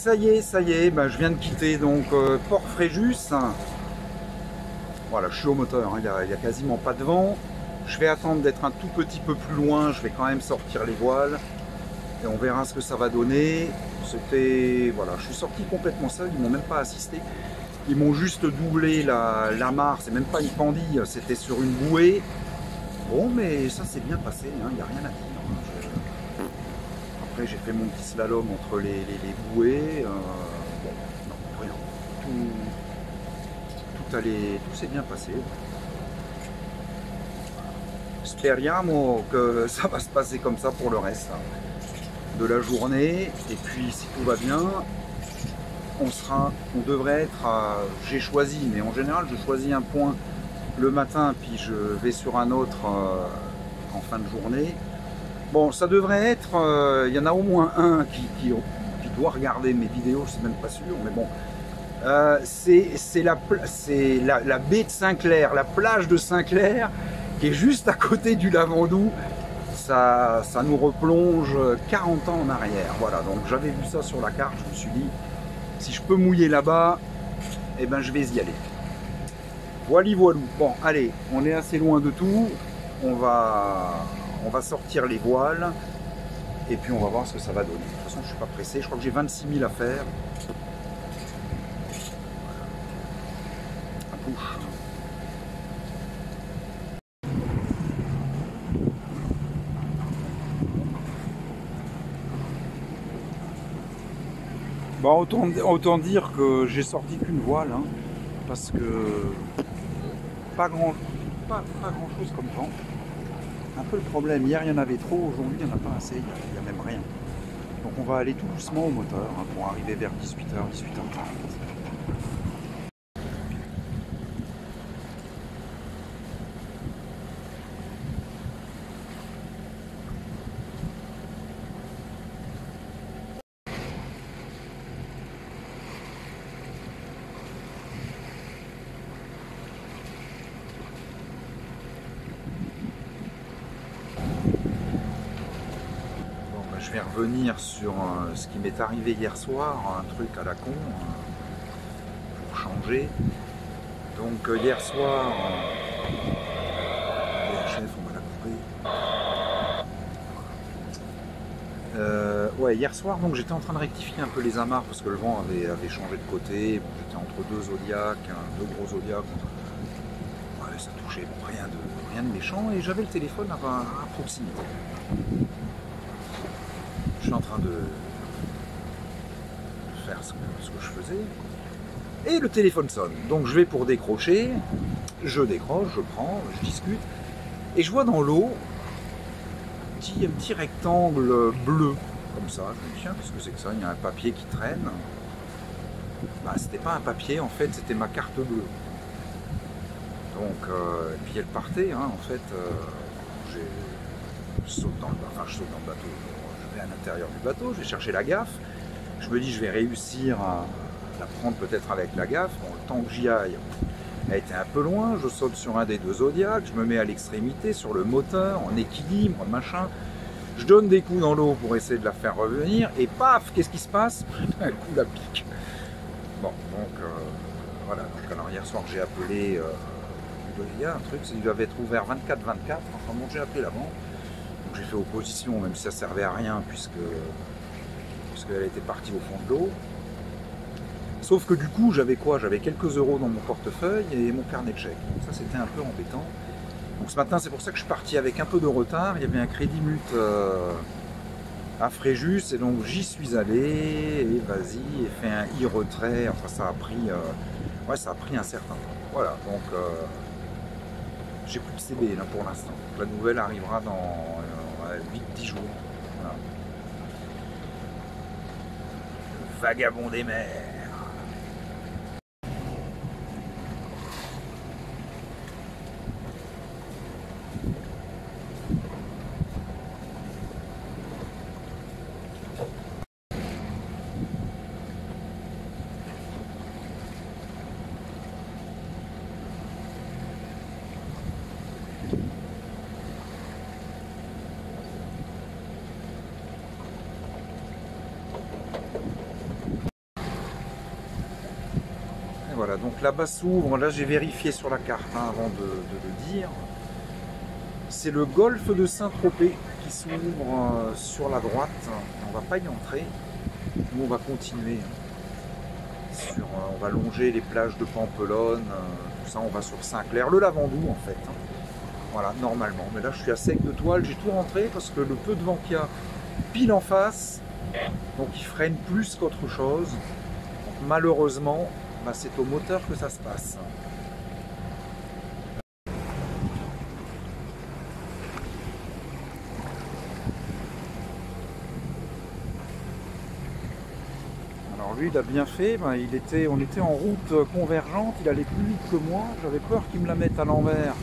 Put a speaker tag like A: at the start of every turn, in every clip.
A: ça y est, ben, je viens de quitter donc Port Fréjus. Voilà, je suis au moteur, hein, il y a quasiment pas de vent. Je vais attendre d'être un tout petit peu plus loin, je vais quand même sortir les voiles. Et on verra ce que ça va donner. C'était... Voilà, je suis sorti complètement seul, ils m'ont même pas assisté. Ils m'ont juste doublé la mare, c'est même pas une pendille, c'était sur une bouée. Bon, mais ça s'est bien passé, il n'y a rien à dire. Après, j'ai fait mon petit slalom entre les bouées. Bon, non, rien. Tout s'est bien passé. Speriamo que ça va se passer comme ça pour le reste de la journée. Et puis, si tout va bien, on devrait être à... J'ai choisi, mais en général, je choisis un point le matin, puis je vais sur un autre en fin de journée. Bon, ça devrait être... Il y en a au moins un qui doit regarder mes vidéos, je ne suis même pas sûr, mais bon. C'est la baie de Saint-Clair, la plage de Saint-Clair, qui est juste à côté du Lavandou. Ça nous replonge 40 ans en arrière. Voilà, donc j'avais vu ça sur la carte, je me suis dit, si je peux mouiller là-bas, eh ben je vais y aller. Voilà, voilou. Bon, allez, on est assez loin de tout. On va sortir les voiles et puis on va voir ce que ça va donner. De toute façon, je suis pas pressé. Je crois que j'ai 26 000 à faire. Un push. Bon, autant dire que j'ai sorti qu'une voile, hein, parce que pas grand chose comme vent. Un peu le problème, hier il y en avait trop, aujourd'hui il n'y en a pas assez, il n'y a même rien. Donc on va aller tout doucement au moteur hein, pour arriver vers 18h, 18h30. Je vais revenir sur ce qui m'est arrivé hier soir, un truc à la con, pour changer. Donc hier soir, ouais, hier soir, donc j'étais en train de rectifier un peu les amarres parce que le vent avait changé de côté. Bon, j'étais entre deux zodiacs, deux gros zodiacs. Ouais, ça touchait rien de méchant et j'avais le téléphone à proximité. Je suis en train de faire ce que je faisais et le téléphone sonne. Donc je vais pour décrocher, je décroche, je prends, je discute et je vois dans l'eau un petit rectangle bleu comme ça. Je me dis tiens, qu'est-ce que c'est que ça? Il y a un papier qui traîne. Bah, c'était pas un papier, en fait c'était ma carte bleue. Donc et puis elle partait hein, en fait. Je saute dans le bateau. À l'intérieur du bateau, je vais chercher la gaffe, je me dis je vais réussir à la prendre peut-être avec la gaffe. Bon, le temps que j'y aille, elle était un peu loin, je saute sur un des deux zodiacs, je me mets à l'extrémité sur le moteur, en équilibre, machin, je donne des coups dans l'eau pour essayer de la faire revenir, et paf, qu'est-ce qui se passe? Un coup la pique. Bon, donc voilà, donc alors hier soir j'ai appelé, il y a un truc, il doit être ouvert 24-24, enfin bon j'ai appelé la banque. J'ai fait opposition, même si ça servait à rien, puisqu'elle était partie au fond de l'eau. Sauf que du coup, j'avais quoi? J'avais quelques euros dans mon portefeuille et mon carnet de chèques. Donc ça, c'était un peu embêtant. Donc ce matin, c'est pour ça que je suis parti avec un peu de retard. Il y avait un crédit mut à Fréjus, et donc j'y suis allé, et vas-y, et fait un e-retrait. Enfin, ça a pris un certain temps. Voilà, donc j'ai plus de CB là pour l'instant. La nouvelle arrivera dans 8-10 jours. Voilà. Le vagabond des mers. Voilà, donc là-bas s'ouvre, là j'ai vérifié sur la carte hein, avant de le dire. C'est le golfe de Saint-Tropez qui s'ouvre sur la droite. On va pas y entrer. Nous on va continuer. On va longer les plages de Pampelonne, tout ça, on va sur Saint-Clair, le Lavandou en fait. Voilà, normalement. Mais là je suis à sec de toile, j'ai tout rentré parce que le peu de vent qu'il y a pile en face, donc il freine plus qu'autre chose. Donc, malheureusement, bah, c'est au moteur que ça se passe. Alors lui il a bien fait, ben, on était en route convergente, il allait plus vite que moi, j'avais peur qu'il me la mette à l'envers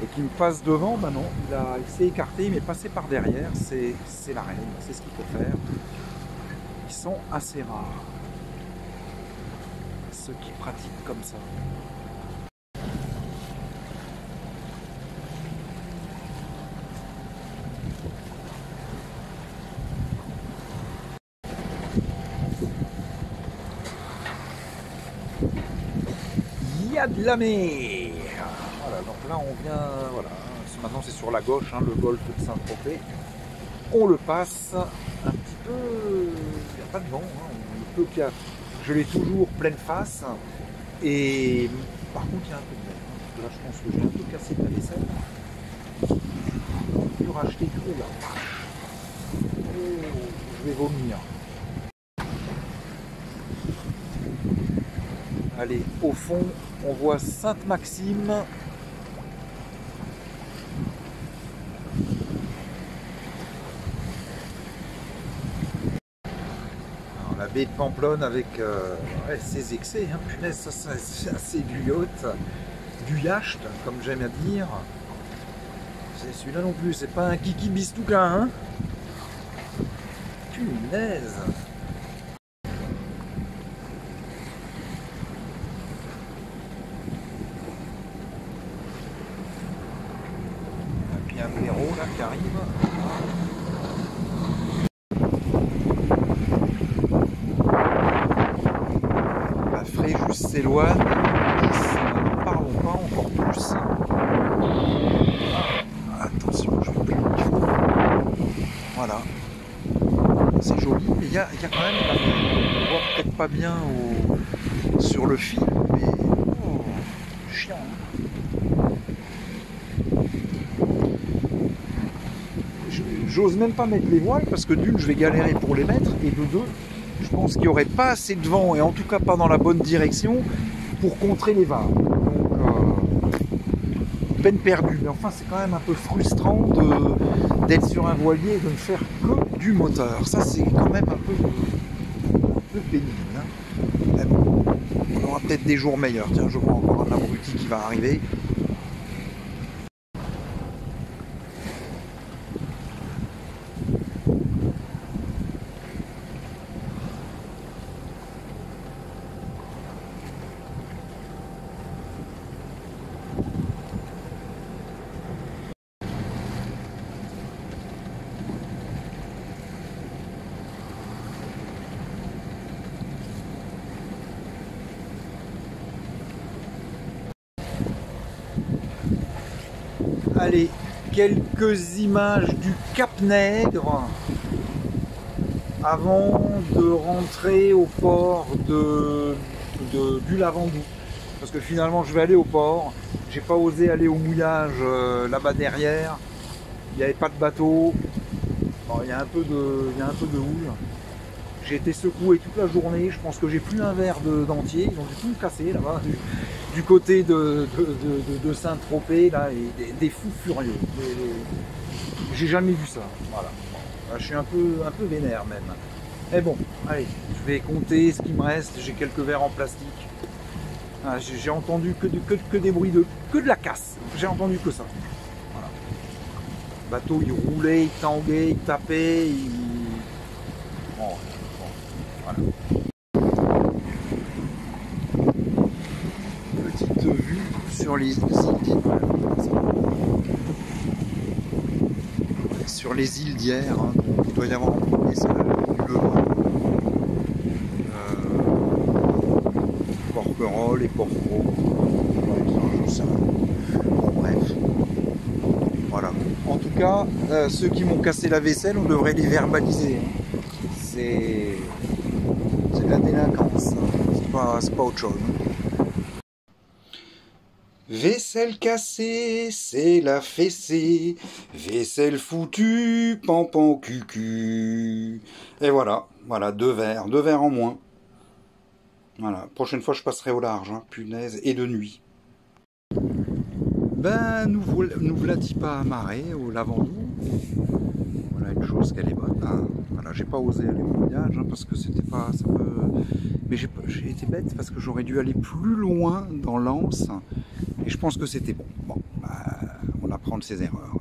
A: et qu'il me passe devant, ben non, il s'est écarté, il m'est passé par derrière, c'est la règle, c'est ce qu'il faut faire. Ils sont assez rares, ceux qui pratiquent comme ça. Il y a de la mer. Voilà, donc là on vient, voilà, maintenant c'est sur la gauche, hein, le golfe de Saint-Tropez. On le passe un petit peu, il n'y a pas de vent, hein, le peu qu'il y a, je l'ai toujours pleine face. Et par contre il y a un peu de mer, hein, parce que là je pense que j'ai un peu cassé de la vaisselle. Je vais racheter tout là. Oh, je vais vomir. Allez, au fond, on voit Sainte-Maxime. Alors, la baie de Pampelonne avec ouais, ses excès, hein, punaise, ça c'est assez du yacht, du yacht, comme j'aime à dire. Celui-là non plus, c'est pas un kiki bistouka, hein. Punaise. Un numéro là qui arrive. La Fréjus s'éloigne. Ne parlons pas encore plus. Attention, je vais plus loin qu'il faut. Voilà. C'est joli, mais il y a quand même la mer. On voit peut-être pas bien sur le film, mais oh, chiant. J'ose même pas mettre les voiles parce que d'une, je vais galérer pour les mettre, et de deux, je pense qu'il n'y aurait pas assez de vent, et en tout cas pas dans la bonne direction, pour contrer les vagues. Donc, peine perdue. Mais enfin, c'est quand même un peu frustrant d'être sur un voilier et de ne faire que du moteur. Ça, c'est quand même un peu pénible. Hein. Mais bon, on aura peut-être des jours meilleurs. Tiens, je vois encore un abruti qui va arriver. Allez, quelques images du Cap-Nègre avant de rentrer au port du Lavandou. Parce que finalement je vais aller au port, j'ai pas osé aller au mouillage là-bas derrière, il n'y avait pas de bateau, il y a un peu de houle. J'ai été secoué toute la journée, je pense que j'ai plus un verre d'entier, ils ont dû tout me casser là-bas, du côté de Saint-Tropez, là, et des fous furieux. J'ai jamais vu ça, voilà. Là, je suis un peu vénère même. Mais bon, allez, je vais compter ce qu'il me reste, j'ai quelques verres en plastique. Ah, j'ai entendu que des bruits que de la casse, j'ai entendu que ça. Voilà. Le bateau il roulait, il tanguait, il tapait, Bon, voilà. Petite vue sur les îles d'hier, hein, il doit y avoir et c'est du Levant, Porquerolles les portes gros. Je sais pas. Bon, bref. Voilà. En tout cas, ceux qui m'ont cassé la vaisselle, on devrait les verbaliser. C'est de la délinquance. C'est pas autre chose. Vaisselle cassée, c'est la fessée. Vaisselle foutue, pampan cucu. Et voilà, voilà, deux verres en moins. Voilà, prochaine fois je passerai au large, hein, punaise, et de nuit. Ben, nous v'là-t-il pas amarrés au Lavandou. Voilà une chose qu'elle est bonne. Hein. Voilà, j'ai pas osé aller au mouillage, hein, parce que c'était pas... Ça me... Mais j'ai été bête parce que j'aurais dû aller plus loin dans l'anse. Et je pense que c'était bon. Bon, bah, on apprend de ses erreurs.